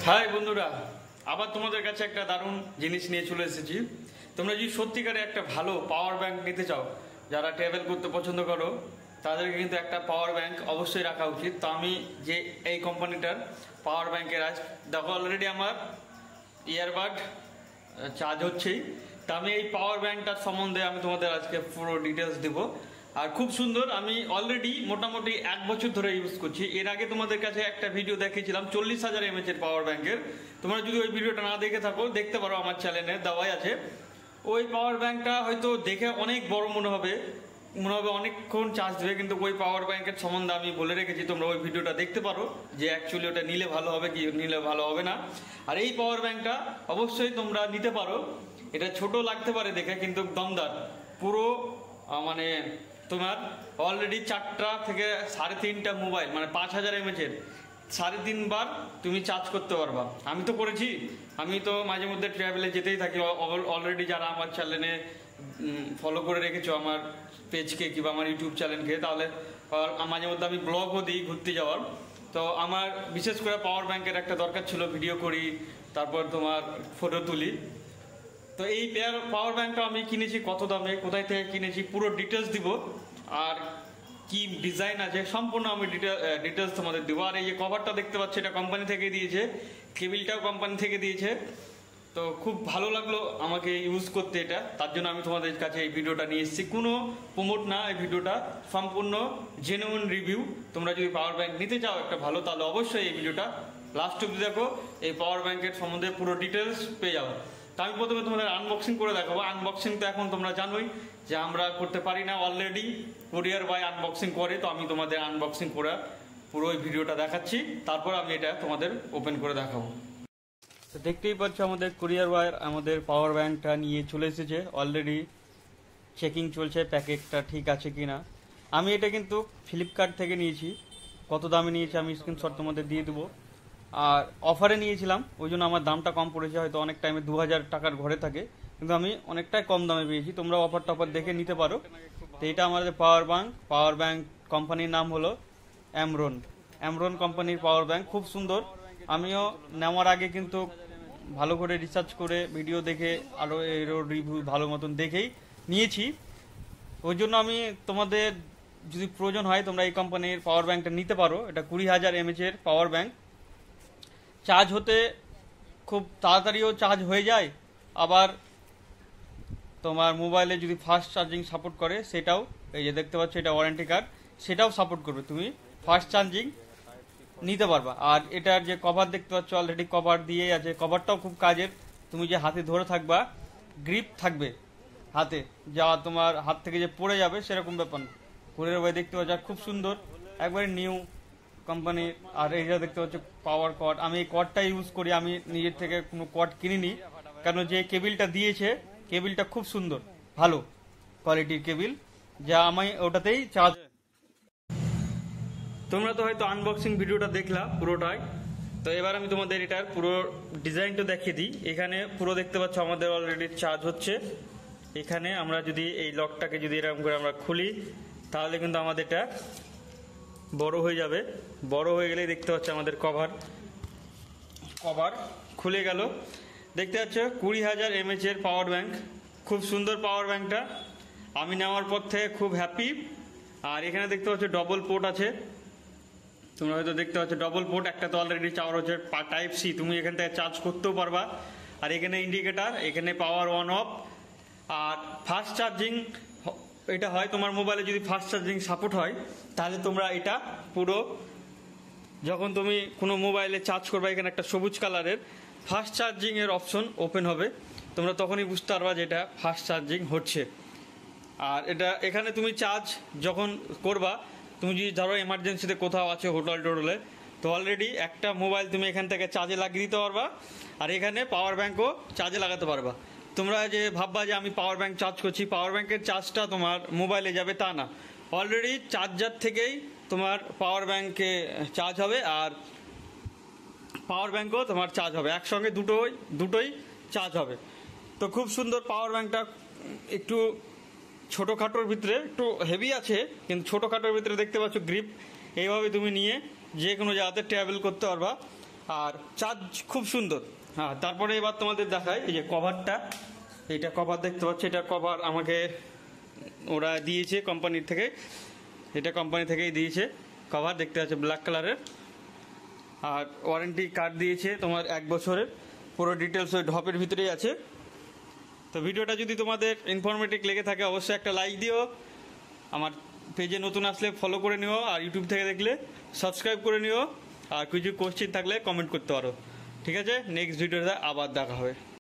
High বন্ধুরা, আবার তোমাদের কাছে একটা দারুণ জিনিস নিয়ে চলে এসেছি। তোমরা যদি সত্যিকারে একটা ভালো পাওয়ার ব্যাংক নিতে চাও, যারা ট্রাভেল করতে পছন্দ করো তাদেরকে কিন্তু একটা পাওয়ার ব্যাংক অবশ্যই রাখা উচিত। তো আমি যে এই কোম্পানিটার পাওয়ার ব্যাংকের আজ দেখো অলরেডি আমার ইয়ারবাড চার্জ হচ্ছেই। তা আমি এই পাওয়ার ব্যাংকটার সম্বন্ধে আমি তোমাদের আজকে পুরো ডিটেলস দেবো। আর খুব সুন্দর, আমি অলরেডি মোটামুটি 1 বছর ধরে ইউজ করছি। এর আগে তোমাদের কাছে একটা ভিডিও দেখিয়েছিলাম 40,000 mAh এর পাওয়ার ব্যাংকের। তোমরা যদি ওই ভিডিওটা না দেখে থাকো দেখতে পারো, আমার চ্যানেলে দেওয়াই আছে। ওই পাওয়ার ব্যাংকটা হয়তো দেখে অনেক বড় মনে হবে অনেকক্ষণ চার্জ দেবে, কিন্তু ওই পাওয়ার ব্যাংকের সম্বন্ধে আমি বলে রেখেছি, তোমরা ওই ভিডিওটা দেখতে পারো যে অ্যাকচুয়ালি ওটা নিলে ভালো হবে কি নিলে ভালো হবে না। আর এই পাওয়ার ব্যাংকটা অবশ্যই তোমরা নিতে পারো। এটা ছোট লাগতে পারে দেখে, কিন্তু দমদার পুরো। মানে তোমার অলরেডি 4টা থেকে 3.5টা মোবাইল, মানে 5,000 mAh 3.5 বার তুমি চার্জ করতে পারবা। আমি তো করেছি, আমি তো মাঝে মধ্যে ট্রাভেলে যেতেই থাকি। অলরেডি যারা আমার চ্যানেলে ফলো করে রেখেছো আমার পেজকে কিংবা আমার ইউটিউব চ্যানেলকে, তাহলে মাঝে মধ্যে আমি ব্লগও দিই ঘুরতে যাওয়ার। তো আমার বিশেষ করে পাওয়ার ব্যাংকের একটা দরকার ছিল, ভিডিও করি তারপর তোমার ফটো তুলি। তো এই পাওয়ার ব্যাংকটা আমি কিনেছি, কত দামে কোথায় থেকে কিনেছি পুরো ডিটেলস দিব। আর কি ডিজাইন আছে সম্পূর্ণ আমি ডিটেলস তোমাদের দেবো। আর এই যে কভারটা দেখতে পাচ্ছি এটা কোম্পানি থেকে দিয়েছে, কেবিলটাও কোম্পানি থেকে দিয়েছে। তো খুব ভালো লাগলো আমাকে ইউজ করতে এটা, তার জন্য আমি তোমাদের কাছে এই ভিডিওটা নিয়ে এসেছি। কোনো প্রমোট না, এই ভিডিওটা সম্পূর্ণ জেনুইন রিভিউ। তোমরা যদি পাওয়ার ব্যাংক নিতে চাও একটা ভালো, তাহলে অবশ্যই এই ভিডিওটা লাস্ট অবধি দেখো। এই পাওয়ার ব্যাংকের সম্বন্ধে পুরো ডিটেলস পেয়ে যাবো। তা আমি প্রথমে তোমাদের আনবক্সিং করে দেখাবো। আনবক্সিং তো এখন তোমরা জানোই যে আমরা করতে পারি না, অলরেডি কুরিয়ার বাই আনবক্সিং করে। তো আমি তোমাদের আনবক্সিং করে পুরো ওই ভিডিওটা দেখাচ্ছি, তারপর আমি এটা তোমাদের ওপেন করে দেখাবো। তো দেখতেই পাচ্ছ আমাদের কুরিয়ার বাই আমাদের পাওয়ার ব্যাংকটা নিয়ে চলে এসেছে। অলরেডি চেকিং চলছে প্যাকেটটা ঠিক আছে কিনা। আমি এটা কিন্তু ফ্লিপকার্ট থেকে নিয়েছি। কত দামে নিয়েছি আমি স্ক্রিনশট তোমাদের দিয়ে দেবো। আর অফারে নিয়েছিলাম, ওই জন্য আমার দামটা কম পড়েছে। হয়তো অনেক টাইমে 2000 টাকার ঘরে থাকে, কিন্তু আমি অনেকটাই কম দামে পেয়েছি। তোমরা অফার টফার দেখে নিতে পারো। তো এটা আমাদের পাওয়ার ব্যাংক কোম্পানির নাম হলো অ্যামরন কোম্পানির পাওয়ার ব্যাংক, খুব সুন্দর। আমিও নেওয়ার আগে কিন্তু ভালো করে রিসার্চ করে ভিডিও দেখে আরও এর রিভিউ ভালো মতন দেখেই নিয়েছি। ওই জন্য আমি তোমাদের যদি প্রয়োজন হয় তোমরা এই কোম্পানির পাওয়ার ব্যাংকটা নিতে পারো। এটা 20,000 mAh এর পাওয়ার ব্যাংক। চার্জ হতে খুব তাড়াতাড়িও চার্জ হয়ে যায়, আবার তোমার মোবাইলে যদি ফাস্ট চার্জিং সাপোর্ট করে সেটাও, এই যে দেখতে পাচ্ছ এটা ওয়ারেন্টি কার্ড, সেটাও সাপোর্ট করবে। তুমি ফাস্ট চার্জিং নিতে পারবা। আর এটার যে কভার দেখতে পাচ্ছ অলরেডি কভার দিয়ে আছে, কভারটাও খুব কাজের। তুমি যে হাতে ধরে থাকবা, গ্রিপ থাকবে হাতে, যা তোমার হাত থেকে যে পড়ে যাবে সেরকম ব্যাপার না। কুরিয়ার বাই দেখতে পাচ্ছ খুব সুন্দর, একবারে নিউ কোম্পানির। আর এইটা দেখতে পাচ্ছ পাওয়ার কর্ড। আমি এই কর্ডটা ইউজ করি, আমি নিজের থেকে কোনো কর্ড কিনিনি, কারণ যে কেবিলটা দিয়েছে কেবিলটা খুব সুন্দর, ভালো কোয়ালিটির কেবিল, যা আমি ওটাতেই চার্জ। তোমরা তো হয়তো আনবক্সিং ভিডিওটা দেখলা পুরোটাই। তো এবার আমি তোমাদের এটার পুরো ডিজাইনটা দেখিয়ে দিই। এখানে পুরো দেখতে পাচ্ছ আমাদের অলরেডি চার্জ হচ্ছে। এখানে আমরা যদি এই লকটাকে যদি এরকম করে আমরা খুলি, তাহলে কিন্তু আমাদের এটা বড় হয়ে যাবে। বড় হয়ে গেলে দেখতে পাচ্ছ আমাদের কভার খুলে গেল। দেখতে পাচ্ছ 20,000 mAh এর পাওয়ার ব্যাংক, খুব সুন্দর পাওয়ার ব্যাংকটা। আমি নেওয়ার পর থেকে খুব হ্যাপি। আর এখানে দেখতে পাচ্ছ ডবল পোর্ট আছে, তোমরা হয়তো দেখতে পাচ্ছ ডবল পোর্ট। একটা তো অলরেডি চার্জ হচ্ছে টাইপ সি, তুমি এখান থেকে চার্জ করতেও পারবা। আর এখানে ইন্ডিকেটার, এখানে পাওয়ার অন অফ। আর ফাস্ট চার্জিং এটা হয় তোমার মোবাইলে যদি ফাস্ট চার্জিং সাপোর্ট হয়, তাহলে তোমরা এটা পুরো যখন তুমি কোনো মোবাইলে চার্জ করবে, এখানে একটা সবুজ কালারের ফাস্ট চার্জিং এর অপশন ওপেন হবে। তোমরা তখনই বুঝতে পারবা যে এটা ফাস্ট চার্জিং হচ্ছে। আর এটা এখানে তুমি চার্জ যখন করবা, তুমি যদি ধরো এমার্জেন্সিতে কোথাও আছে হোটেল টোটেলে, তো অলরেডি একটা মোবাইল তুমি এখান থেকে চার্জে লাগিয়ে দিতে পারবা। আর এখানে পাওয়ার ব্যাংকও চার্জে লাগাতে পারবা। তোমরা যে ভাববা যে আমি পাওয়ার ব্যাংক চার্জ করছি, পাওয়ার ব্যাংকের চার্জটা তোমার মোবাইলে যাবে তা না, অলরেডি চার্জার থেকেই তোমার পাওয়ার ব্যাংকে চার্জ হবে। আর পাওয়ার ব্যাংকও তোমার চার্জ হবে, একসঙ্গে দুটোই চার্জ হবে। তো খুব সুন্দর পাওয়ার ব্যাংকটা। একটু ছোটোখাটোর ভিতরে একটু হেভি আছে, কিন্তু ছোটোখাটোর ভিতরে দেখতে পাচ্ছ গ্রিপ। এইভাবে তুমি নিয়ে যে কোনো জায়গাতে ট্রাভেল করতে পারবা। আর চার্জ খুব সুন্দর। হ্যাঁ, তারপরে এবার তোমাদের দেখায় এই যে কভারটা, এটা কভার দেখতে পাচ্ছ, এটা কভার আমাকে ওরা দিয়েছে কোম্পানির থেকে, এটা কোম্পানি থেকেই দিয়েছে কভার, দেখতে পাচ্ছ ব্ল্যাক কালারের। আর ওয়ারেন্টি কার্ড দিয়েছে তোমার 1 বছরের, পুরো ডিটেলস ওই ঢপের ভিতরেই আছে। তো ভিডিওটা যদি তোমাদের ইনফরমেটিভ লেগে থাকে অবশ্যই একটা লাইক দিও, আমার পেজে নতুন আসলে ফলো করে নিও, আর ইউটিউব থেকে দেখলে সাবস্ক্রাইব করে নিও, আর কিছু কোশ্চেন থাকলে কমেন্ট করতে পারো। ঠিক আছে, নেক্সট ভিডিওতে আবার দেখা হবে।